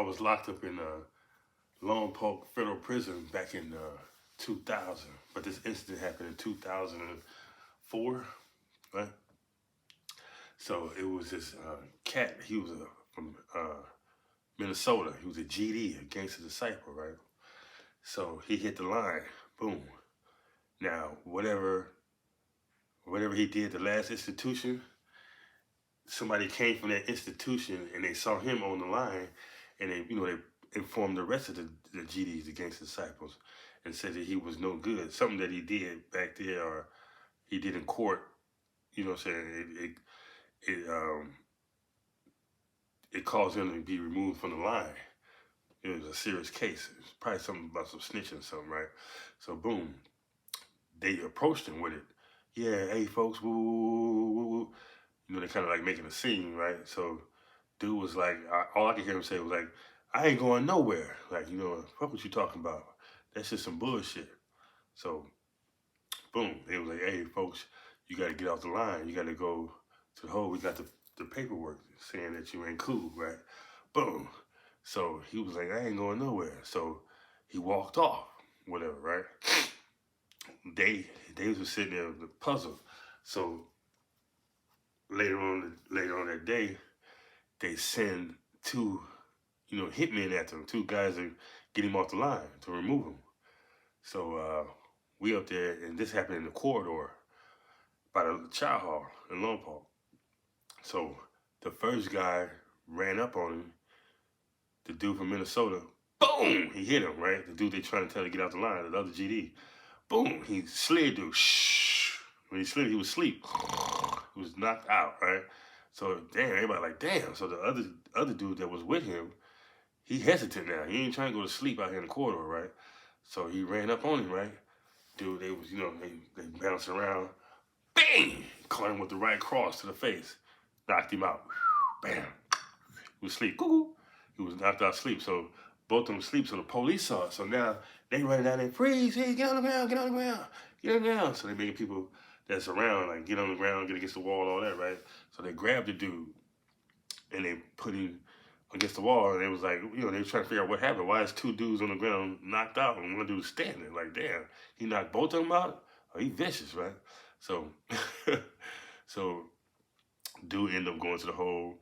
I was locked up in Lone Park Federal Prison back in 2000, but this incident happened in 2004, right? So it was this cat. He was from Minnesota. He was a GD, a gangster disciple, right? So he hit the line. Boom. Now, whatever he did, the last institution, somebody came from that institution and they saw him on the line, and they informed the rest of the GDs, the gangster disciples, and said that he was no good. Something that he did back there, or he did in court. You know what I'm saying? It caused him to be removed from the line. It was a serious case. It's probably something about some snitching or something, right? So boom, they approached him with it. Yeah, hey folks, woo, woo, woo, woo. They kind of like making a scene, right? So dude was like, all I could hear him say was like, I ain't going nowhere. Like, fuck what you talking about. That's just some bullshit. So boom, they was like, hey folks, you got to get off the line. You got to go to the hole. We got the paperwork saying that you ain't cool, right? Boom. So he was like, I ain't going nowhere. So he walked off, whatever, right? They was sitting there with the puzzle. So later on that day, they send two, hitmen after him, two guys to get him off the line to remove him. So we up there, and this happened in the corridor by the child hall in Lone Park. So the first guy ran up on him, the dude from Minnesota. Boom! He hit him, right? The dude they trying to tell to get out the line, the other GD. Boom! He slid, dude. Shh. When he slid, he was asleep. He was knocked out, right? So damn, everybody like, damn. So the other dude that was with him, he hesitant now. He ain't trying to go to sleep out here in the corridor, right? So he ran up on him, right? Dude, they was, they bounced around. Bang! Caught him with the right cross to the face. Knocked him out. Bam. He was asleep. Cuckoo. He was knocked out asleep. So both of them asleep. So the police saw it. So now they running down there, freeze, hey, get on the ground, get on the ground, get on the ground. So they making people that's around like get on the ground, get against the wall, all that, right? So they grabbed the dude and they put him against the wall, and they was like, they were trying to figure out what happened. Why is two dudes on the ground knocked out and one dude standing? Like, damn, he knocked both of them out? Oh, he vicious, right? So, so dude ended up going to the hole,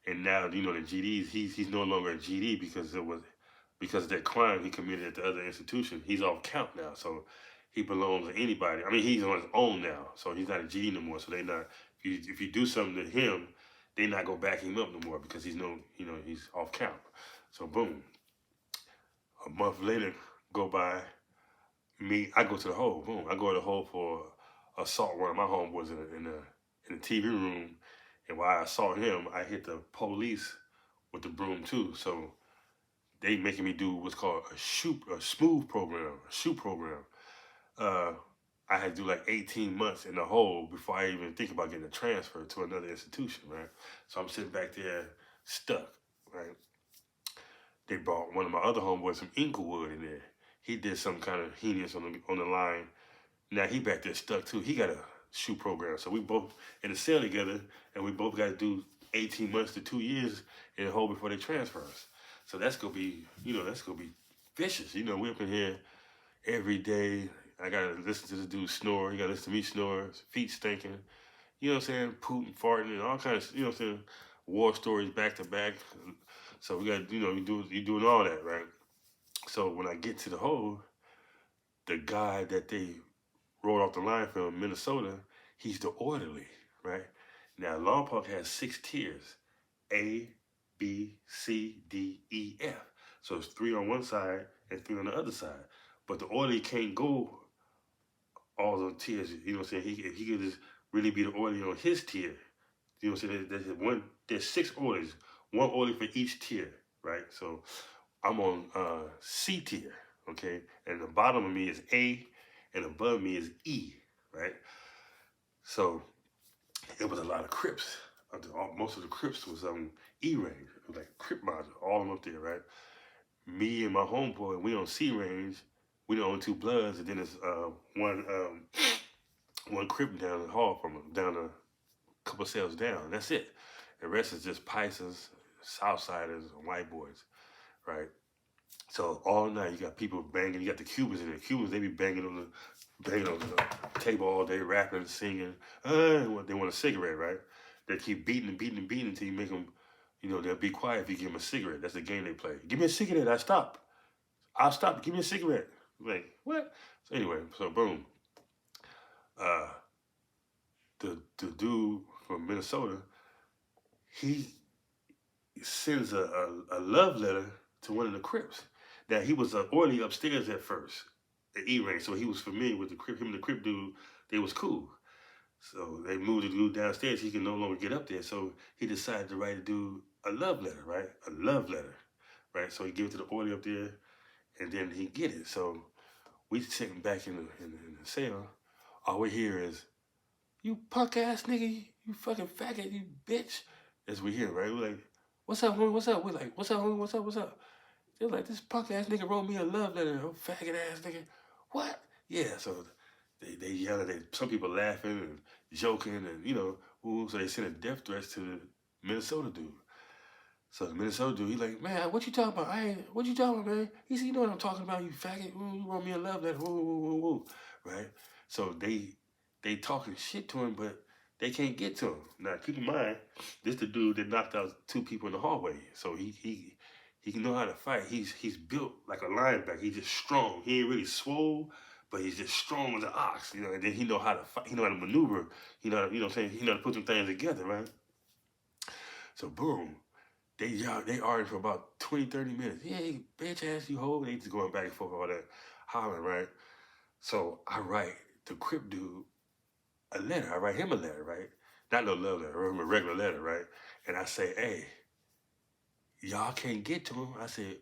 and now the GDs, he's no longer a GD because of that crime he committed at the other institution. He's off count now, so he belongs to anybody. I mean, he's on his own now, so he's not a GD no more. So they not if you do something to him, they not go back him up no more because he's he's off count. So boom, a month later go by, I go to the hole. Boom, I go to the hole for assault one of my homeboys in the TV room, and while I saw him, I hit the police with the broom too. So they making me do what's called a shoe program. Uh, I had to do like 18 months in the hole before I even think about getting a transfer to another institution, right? So I'm sitting back there stuck, right? They brought one of my other homeboys from Inglewood in there. He did some kind of heinous on the line. Now he back there stuck too. He got a shoe program. So we both in the cell together, and we both got to do 18 months to 2 years in the hole before they transfer us. So that's gonna be, vicious. We up in here every day. I gotta listen to this dude snore. He gotta listen to me snore. Feet stinking. You know what I'm saying? Pooting, farting, and all kinds of, war stories back to back. So we got, you doing all that, right? So when I get to the hole, the guy that they rolled off the line from Minnesota, he's the orderly, right? Now, Long Park has 6 tiers. A, B, C, D, E, F. So it's 3 on one side and 3 on the other side. But the orderly can't go all those tiers. You know what I'm saying? He could just really be the orderly on his tier. You know what I'm saying? There's 6 orders, 1 orderly for each tier, right? So I'm on C tier, okay? And the bottom of me is A, and above me is E, right? So it was a lot of Crips. Most of the Crips was E range. It was like a Crip module, all of them up there, right? Me and my homeboy, we on C range. We the only 2 Bloods, and then there's one Crip down the hall from him, down a couple cells down. That's it. The rest is just Pisces, Southsiders, and white boys. right? So all night you got people banging. You got the Cubans in there. Cubans, they be banging on the table all day, rapping, singing. They want a cigarette, right? They keep beating and beating and beating until you make them, they'll be quiet if you give them a cigarette. That's the game they play. Give me a cigarette. I'll stop. Give me a cigarette. Like, what? So anyway, so boom. Uh, the dude from Minnesota, he sends a love letter to one of the Crips. That he was orderly upstairs at first, at E-Ring, so he was familiar with the Crip. Him and the Crip dude, they was cool. So they moved the dude downstairs. He can no longer get up there. So he decided to write a dude a love letter, right? A love letter, right? So he gave it to the orderly up there, and then he get it. So we sitting back in the cell. All we hear is, "You punk ass nigga, you fucking faggot, you bitch." As we hear, right? We're like, "What's up, homie? What's up?" We're like, "What's up, homie? What's up? What's up?" They're like, "This punk ass nigga wrote me a love letter. Oh, faggot ass nigga." What? Yeah, so they yelling at some people laughing and joking and ooh, so they sending death threats to the Minnesota dude. So the Minnesota dude, he like, "Man, what you talking about? What you talking about, man?" He said, "You know what I'm talking about, you faggot. Ooh, you wrote me a love letter. Woo, woo, woo, woo." Right? So they talking shit to him, but they can't get to him. Now keep in mind, this the dude that knocked out two people in the hallway. So he can know how to fight. He's built like a linebacker. He's just strong. He ain't really swole, but he's just strong as an ox, and then he know how to fight. He know how to maneuver. What I'm saying? He know how to put some things together, right? So boom. They arguing for about 20, 30 minutes. Yeah, bitch ass you hoe. They just going back and forth, all that hollering, right? So I write the Crip dude a letter. I write him a letter, right? Not no love letter, I write him a regular letter, right? And I say, "Hey, y'all can't get to him." I said,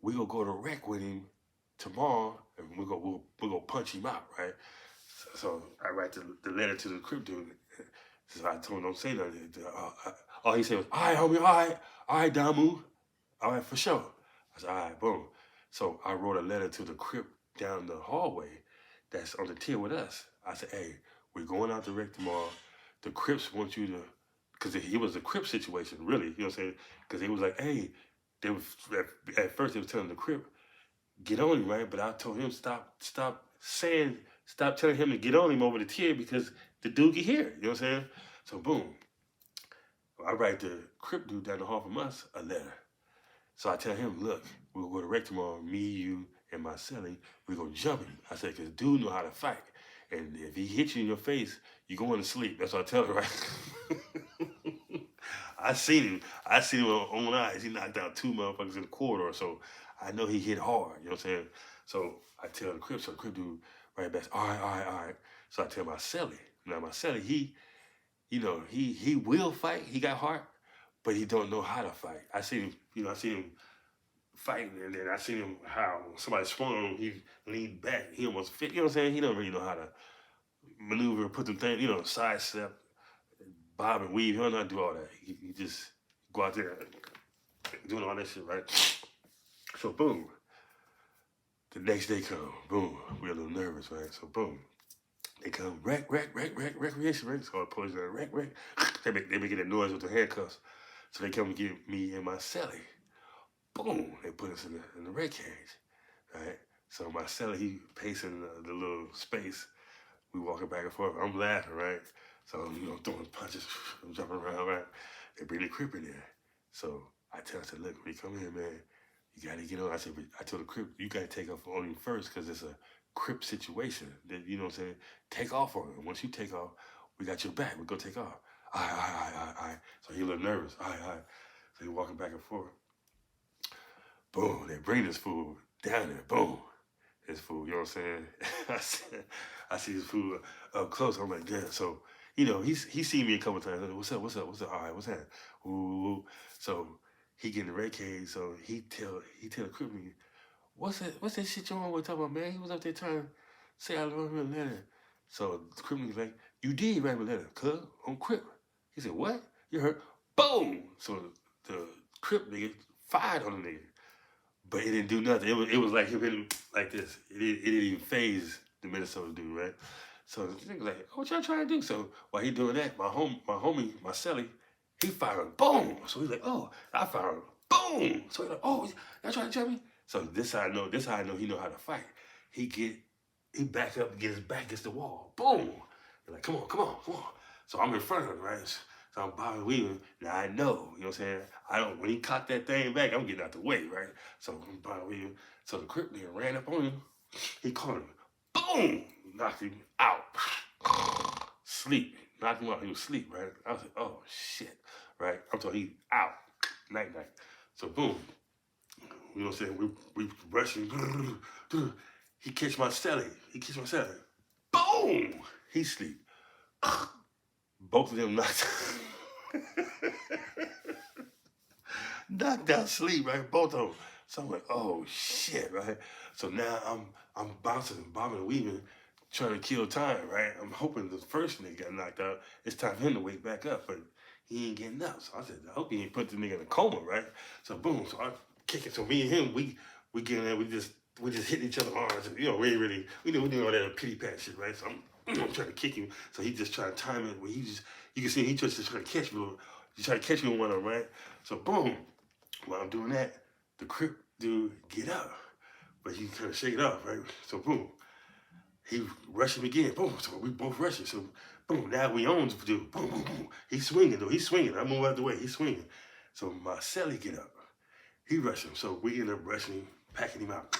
"We gonna go to rec with him tomorrow, and we're gonna punch him out, right?" So I write the letter to the Crip dude. So I told him, "Don't say nothing." All he said was, "All right, homie, all right, Damu. All right, for sure." I said, "All right, boom." So I wrote a letter to the Crip down the hallway that's on the tier with us. I said, "Hey, we're going out to rec tomorrow. The Crips want you to," because it was a Crip situation, really. You know what I'm saying? Because he was like, "Hey," they was at first they was telling the Crip, "Get on him," right? But I told him, stop telling him to get on him over the tier because the dude can hear it. You know what I'm saying? So boom, I write the Crip dude down the hall from us a letter. So I tell him, "Look, we'll go to rec tomorrow, me, you, and my celly. We're going to jump him." I said, "Because dude know how to fight. And if he hits you in your face, you're going to sleep." That's what I tell him, right? I seen him. I seen him with my own eyes. He knocked out two motherfuckers in the corridor. So I know he hit hard. You know what I'm saying? So I tell the Crip, so the Crip dude right back, "All right, all right, all right." So I tell my celly. Now my celly, he will fight. He got heart, but he don't know how to fight. I seen him fighting, and then I seen him how somebody swung on him, he leaned back, he almost fit. You know what I'm saying? He don't really know how to maneuver, put them things, sidestep, bob and weave. He don't know how to do all that. He just go out there doing all that shit, right? So boom, the next day come, boom, we're a little nervous, right? So boom, they come, recreation, right? So I push that rec. They make that noise with the handcuffs. So they come and get me and my celly. Boom, they put us in the red cage, right? So my celly, he pacing the little space. We walking back and forth. I'm laughing, right? So I'm throwing punches, I'm jumping around, right? They bring the Crip in there. So I said, "Look, when you come in, man, you gotta get on." I told the Crip, "You gotta take off on him first, because it's a Crip situation. That you know what I'm saying? Take off on him. Once you take off, we got your back. We go take off." All right, all right, all right, all right. So he a little nervous. All right, all right. So he walking back and forth. Boom, they bring this fool down there. Boom, this fool. You know what I'm saying? I see this fool up close. I'm like, damn. So he seen me a couple times. Like, "What's up? What's up? What's up? All right, what's that?" Ooh. So he get in the red cage. So he tell the Crip, What's that shit your homeboy talking about, man? He was up there trying to say I wrote him a letter." So the Crip was like, "You did write me a letter, cuz, on Crip." He said, "What? You heard?" Boom. So the Crip nigga fired on the nigga. But it didn't do nothing. It was like him hitting like this. It didn't even phase the Minnesota dude, right? So the nigga like, "Oh, what y'all trying to do?" So while he doing that, my homie, my celly, he firing, boom. So he's like, "Oh," I fired Boom. So he's like, oh, y'all trying to jump me? So this how I know he know how to fight. He back up and get his back against the wall. Boom. They're like, come on, come on, come on. So I'm in front of him, right? So I'm bobbing weaving. Now I know, you know what I'm saying? When he cocked that thing back, I'm getting out the way, right? So I'm bobbing weaving. So the Crip nigga ran up on him. He caught him. Boom! Knocked him out. Sleep. Knocked him out. He was asleep, right? I was like, oh shit. Right? I'm talking he's out. Night night. So boom. You know what I'm saying? We rushing. He catch my celly. Boom! He sleep. Both of them knocked out sleep, right? Both of them. So I'm like, oh shit, right? So now I'm bouncing, bobbing and weaving, trying to kill time, right? I'm hoping the first nigga got knocked out. It's time for him to wake back up, but he ain't getting up. So I said, I hope he ain't put the nigga in a coma, right? So boom, so I kick it. So me and him, we get in there, we just hitting each other's arms, and, you know, we doing all that pity pat shit, right? So I'm trying to kick him, so he just trying to time it where you can see he just trying to catch me. He trying to catch me with one of them, right? So boom, while I'm doing that, the Crip dude get up, but he kind of shake it off, right? So boom, he rushing again, boom. So we both rushing. So boom, now we on the dude, boom, boom, boom. He's swinging though, he's swinging. I move out the way, he's swinging. So my celly get up, he rushing. So we end up rushing, packing him out.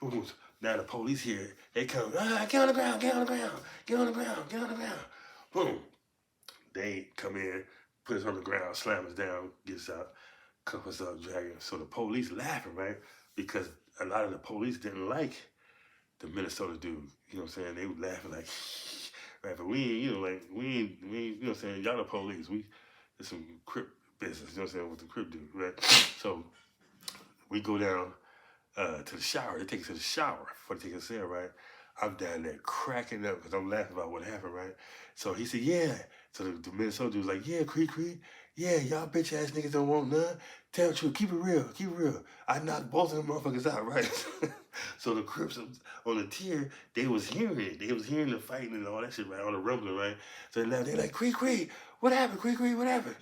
Boom, boom. Now the police here, they come, get on the ground, get on the ground, get on the ground, get on the ground. Boom. They come in, put us on the ground, slam us down, get us out, cuff us up, drag us. So the police laughing, right? Because a lot of the police didn't like the Minnesota dude. You know what I'm saying? They were laughing like, right? But we ain't, you know, like, we ain't, you know what I'm saying? Y'all the police. It's some Crip business, you know what I'm saying, with the Crip dude, right? So we go down to the shower. They take us to the shower before they take us there, right? I'm down there cracking up because I'm laughing about what happened, right? So he said, yeah. So the Minnesota dude was like, yeah, Crip. Yeah, y'all bitch ass niggas don't want none. Tell the truth, keep it real. I knocked both of them motherfuckers out, right? So the Crips on the tier, they was hearing it. They was hearing the fighting and all that shit, right? All the rumbling, right? So now they like, Crip, what happened, Crip, what happened?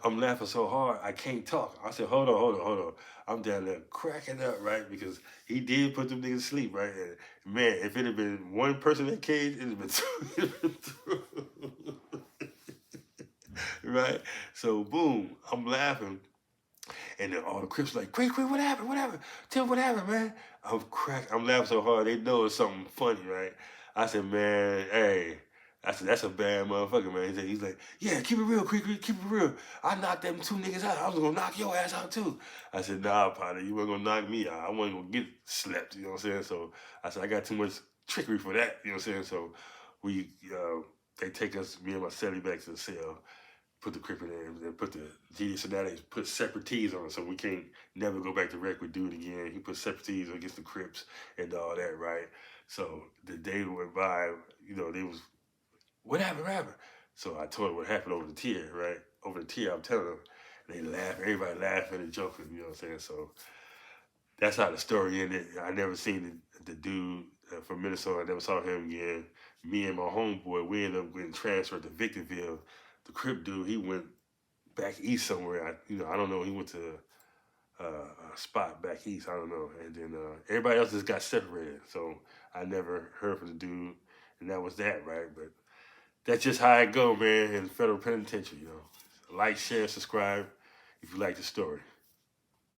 I'm laughing so hard, I can't talk. I said, hold on. I'm down there cracking up, right? Because he did put them niggas to sleep, right? And man, if it had been one person in that cage, it'd have been two. Right? So boom, I'm laughing. And then all the Crips like, Crip, what happened? Tell me what happened, man. I'm laughing so hard, they know it's something funny, right? I said, man, hey. I said, that's a bad motherfucker, man. He's like, yeah, keep it real, Crip, keep it real. I knocked them two niggas out. I was gonna knock your ass out too. I said, nah, partner, you weren't gonna knock me out. I wasn't gonna get slept, you know what I'm saying? So I said, I got too much trickery for that, you know what I'm saying? So they take us, me and my celly, back to the cell, put the Crip in there, and put the GD, so now they put separate T's on it, so we can't never go back to rec with dude again. He put separate T's against the Crips and all that, right? So the day went by, you know, they was, what happened? So I told her what happened over the tier, right? Over the tier, I'm telling them. They laugh, everybody laughing and joking, you know what I'm saying? So that's how the story ended. I never seen the dude from Minnesota. I never saw him again. Me and my homeboy, we ended up getting transferred to Victorville. The Crip dude, he went back east somewhere. I don't know. He went to a spot back east. I don't know. And then everybody else just got separated. So I never heard from the dude, and that was that, right? But that's just how it go, man, in federal penitentiary, you know. Like, share, subscribe if you like the story.